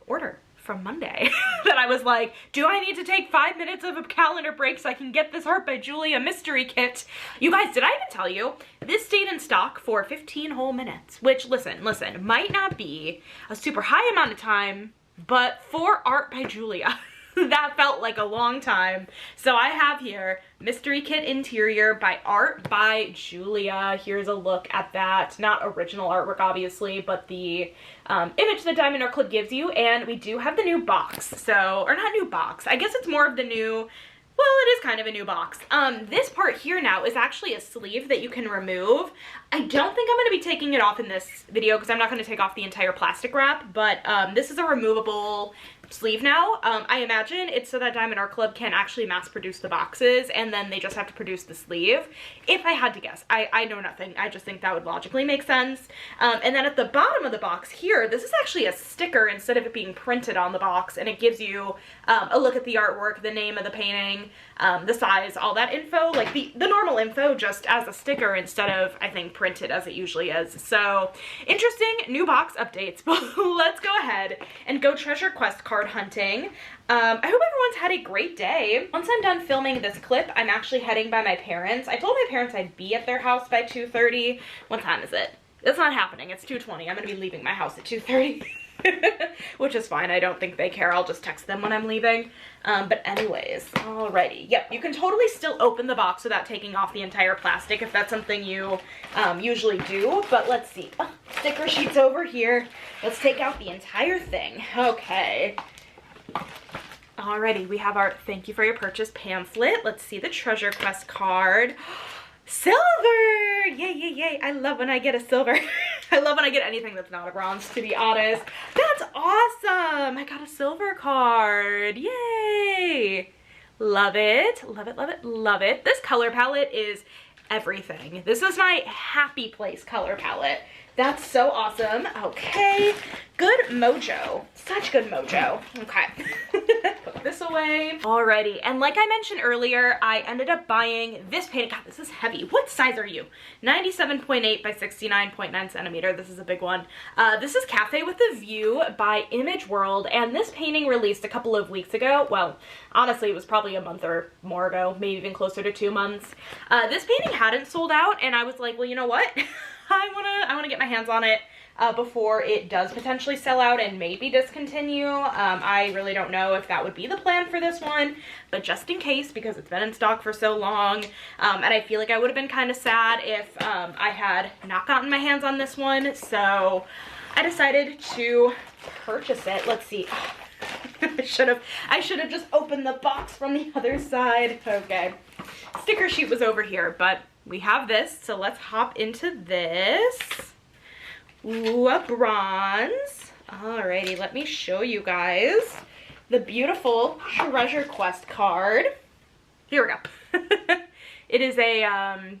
order from Monday that I was like, do I need to take 5 minutes of a calendar break so I can get this Heart by Julia mystery kit? You guys, did I even tell you this stayed in stock for 15 whole minutes, which listen, might not be a super high amount of time, but for Art by Julia that felt like a long time. So I have here Mystery Kit Interior by Art by Julia. Here's a look at that. Not original artwork, obviously, but the image that Diamond Art Club gives you. And we do have the new box. So, or not new box. I guess it's more of the new, well, it is kind of a new box. This part here now is actually a sleeve that you can remove. I don't think I'm going to be taking it off in this video because I'm not going to take off the entire plastic wrap, but this is a removable sleeve now. I imagine it's so that Diamond Art Club can actually mass produce the boxes, and then they just have to produce the sleeve. If I had to guess, I know nothing. I just think that would logically make sense. And then at the bottom of the box here, this is actually a sticker instead of it being printed on the box, and it gives you a look at the artwork, the name of the painting, the size, all that info, like the normal info, just as a sticker instead of, I think, printed as it usually is. So interesting new box updates, but let's go ahead and go Treasure Quest card card hunting. I hope everyone's had a great day. Once I'm done filming this clip, I'm actually heading by my parents. I told my parents I'd be at their house by 2:30. What time is it? It's not happening. It's 2:20. I'm gonna be leaving my house at 2:30. Which is fine. I don't think they care. I'll just text them when I'm leaving. But anyways, alrighty. Yep, you can totally still open the box without taking off the entire plastic if that's something you usually do. But let's see. Oh, sticker sheets over here. Let's take out the entire thing. Okay. Alrighty, we have our thank you for your purchase pamphlet. Let's see the treasure quest card. Silver! Yay, yay, yay. I love when I get a silver. I love when I get anything that's not a bronze, to be honest. That's awesome! I got a silver card. Yay! Love it. Love it, love it, love it. This color palette is everything. This is my happy place color palette. That's so awesome. Okay. Good mojo. Such good mojo. Okay. Put this away. Alrighty. And like I mentioned earlier, I ended up buying this painting. God, this is heavy. What size are you? 97.8 by 69.9 centimeter. This is a big one. This is Cafe with a View by Image World. And this painting released a couple of weeks ago. Well, honestly, it was probably a month or more ago, maybe even closer to 2 months. This painting hadn't sold out, and I was like, well, you know what? I wanna get my hands on it before it does potentially sell out and maybe discontinue. I really don't know if that would be the plan for this one, but just in case, because it's been in stock for so long, and I feel like I would have been kind of sad if I had not gotten my hands on this one, so I decided to purchase it. Let's see. I should have just opened the box from the other side. Okay. Sticker sheet was over here, but we have this, so let's hop into this. Ooh, a bronze. Alrighty, let me show you guys the beautiful treasure quest card. Here we go. It is a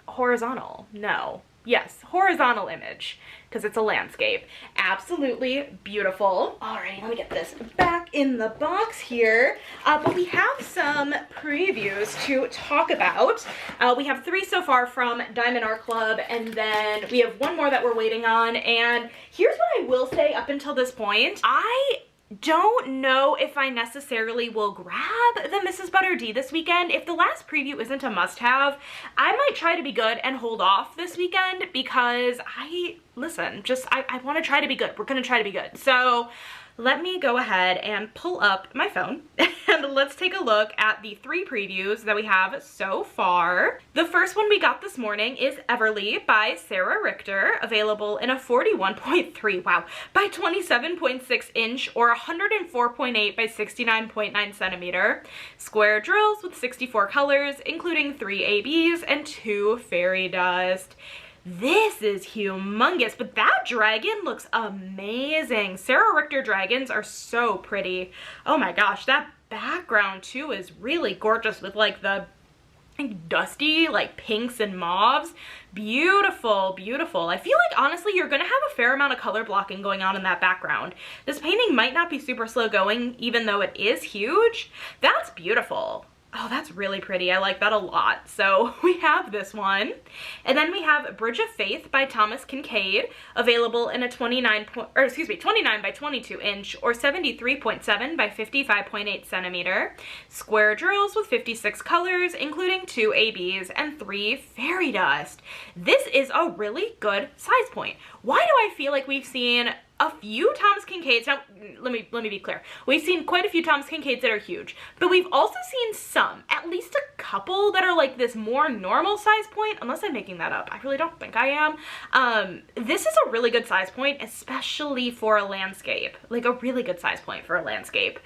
horizontal. No. Yes, horizontal image, because it's a landscape. Absolutely beautiful. Alright, let me get this back in the box here. But we have some previews to talk about. We have 3 so far from Diamond Art Club, and then we have 1 more that we're waiting on. And here's what I will say up until this point. I don't know if I necessarily will grab the Mrs. Butter D this weekend. If the last preview isn't a must-have, I might try to be good and hold off this weekend because I want to try to be good. We're going to try to be good. So let me go ahead and pull up my phone and let's take a look at the 3 previews that we have so far. The first one we got this morning is Everly by Sarah Richter, available in a 41.3, wow, by 27.6 inch or 104.8 by 69.9 centimeter. Square drills with 64 colors, including 3 ABs and 2 fairy dust. This is humongous, but that dragon looks amazing. Sarah Richter dragons are so pretty. Oh my gosh, that background too is really gorgeous with like the dusty like pinks and mauves. Beautiful, beautiful. I feel like honestly you're gonna have a fair amount of color blocking going on in that background. This painting might not be super slow going even though it is huge. That's beautiful. Oh, that's really pretty. I like that a lot. So we have this one. And then we have Bridge of Faith by Thomas Kincaid, available in a 29 by 22 inch or 73.7 by 55.8 centimeter. Square drills with 56 colors, including 2 ABs and 3 fairy dust. This is a really good size point. Why do I feel like we've seen a few Thomas Kincaids? Now, let me be clear. We've seen quite a few Thomas Kincaids that are huge, but we've also seen some, at least a couple, that are like this more normal size point, unless I'm making that up. I really don't think I am. This is a really good size point, especially for a landscape. Like a really good size point for a landscape.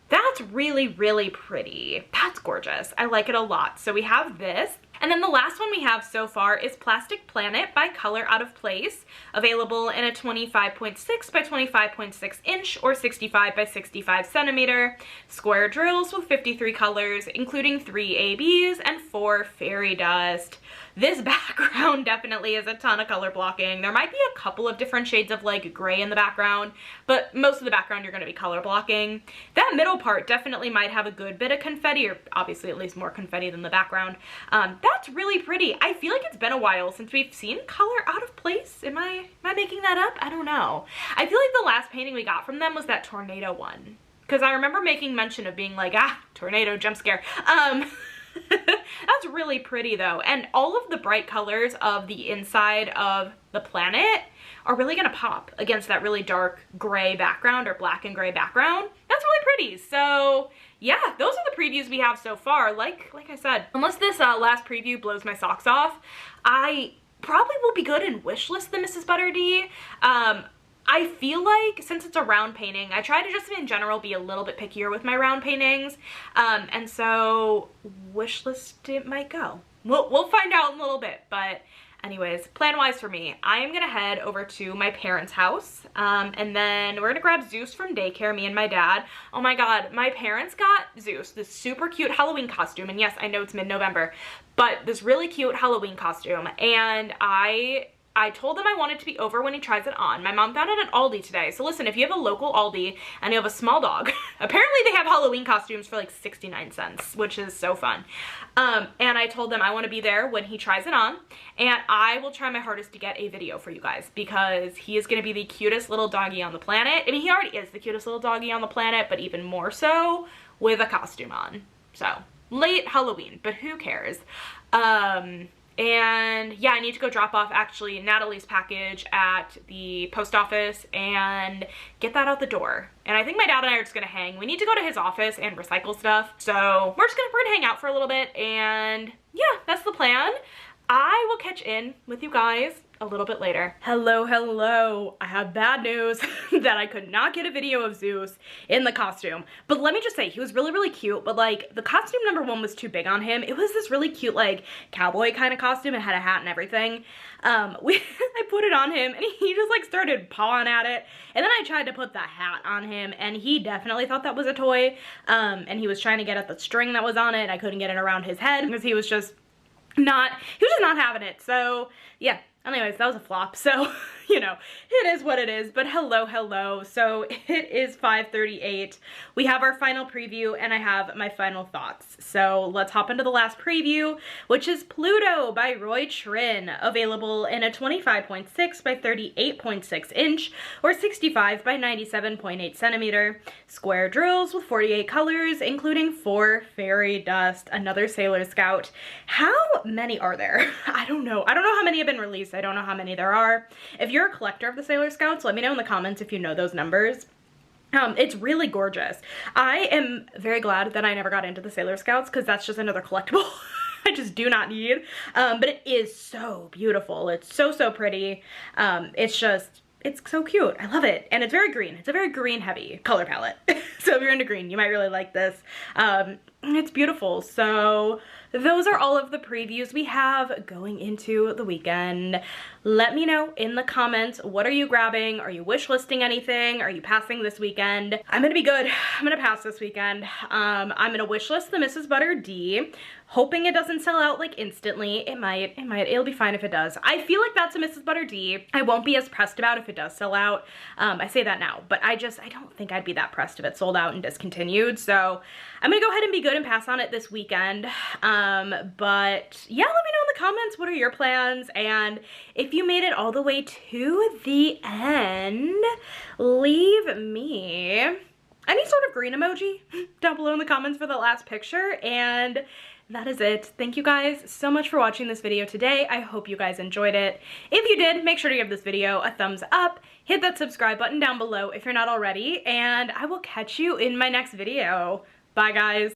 That's really, really pretty. That's gorgeous. I like it a lot. So we have this. And then the last one we have so far is Plastic Planet by Color Out of Place, available in a 25.6 by 25.6 inch or 65 by 65 centimeter. Square drills with 53 colors, including 3 ABs and 4 fairy dust. This background definitely is a ton of color blocking. There might be a couple of different shades of like gray in the background, but most of the background you're gonna be color blocking. That middle part definitely might have a good bit of confetti, or obviously at least more confetti than the background. That's really pretty. I feel like it's been a while since we've seen color out of place. Am I making that up? I don't know. I feel like the last painting we got from them was that tornado one, because I remember making mention of being like, tornado jump scare. That's really pretty though, and all of the bright colors of the inside of the planet are really gonna pop against that really dark gray background, or black and gray background. That's really pretty. So yeah, those are the previews we have so far. Like I said, unless this last preview blows my socks off, I probably will be good and wishlist the Mrs. Butter D. I feel like since it's a round painting, I try to just in general be a little bit pickier with my round paintings, and so wishlist it might go. We'll find out in a little bit, but anyways, plan-wise for me, I am gonna head over to my parents' house, and then we're gonna grab Zeus from daycare, me and my dad. Oh my god, my parents got Zeus this super cute Halloween costume, and yes, I know it's mid-November, but this really cute Halloween costume, and I told them I wanted to be over when he tries it on. My mom found it at Aldi today. So listen, if you have a local Aldi and you have a small dog, apparently they have Halloween costumes for like 69 cents, which is so fun. And I told them I want to be there when he tries it on, and I will try my hardest to get a video for you guys, because he is going to be the cutest little doggy on the planet. I mean, he already is the cutest little doggy on the planet, but even more so with a costume on. So late Halloween, but who cares? And yeah, I need to go drop off actually Natalie's package at the post office and get that out the door. And I think my dad and I are just gonna hang. We need to go to his office and recycle stuff. So we're gonna hang out for a little bit, and yeah, that's the plan. I will catch in with you guys a little bit later. Hello. I have bad news that I could not get a video of Zeus in the costume. But let me just say, he was really cute, but like the costume number one was too big on him. It was this really cute like cowboy kind of costume. It had a hat and everything. I put it on him and he just like started pawing at it. And then I tried to put the hat on him and he definitely thought that was a toy. And he was trying to get at the string that was on it. I couldn't get it around his head because he was just not having it. So yeah. Anyways, that was a flop, so, you know, it is what it is, but hello. So it is 5:38. We have our final preview, and I have my final thoughts. So let's hop into the last preview, which is Pluto by Roy Trin, available in a 25.6 by 38.6 inch, or 65 by 97.8 centimeter, square drills with 48 colors, including 4 fairy dust, another Sailor Scout. How many are there? I don't know how many have been released. I don't know how many there are. If you're a collector of the Sailor Scouts, let me know in the comments if you know those numbers. It's really gorgeous. I am very glad that I never got into the Sailor Scouts, because that's just another collectible I just do not need. But it is so beautiful. It's so pretty. It's so cute. I love it. And it's very green. It's a very green heavy color palette. So if you're into green, you might really like this. It's beautiful. So those are all of the previews we have going into the weekend. Let me know in the comments, what are you grabbing? Are you wish listing anything? Are you passing this weekend? I'm gonna be good. I'm gonna pass this weekend. I'm gonna wish list the Mrs. Butter D, hoping it doesn't sell out like instantly. It might, it'll be fine if it does. I feel like that's a Mrs. Butter D. I won't be as pressed about if it does sell out. I say that now, but I don't think I'd be that pressed if it sold out and discontinued. So I'm gonna go ahead and be good and pass on it this weekend. But yeah, let me know in the comments, what are your plans? And if you made it all the way to the end, leave me any sort of green emoji down below in the comments for the last picture. And that is it. Thank you guys so much for watching this video today. I hope you guys enjoyed it. If you did, make sure to give this video a thumbs up, hit that subscribe button down below if you're not already, and I will catch you in my next video. Bye guys.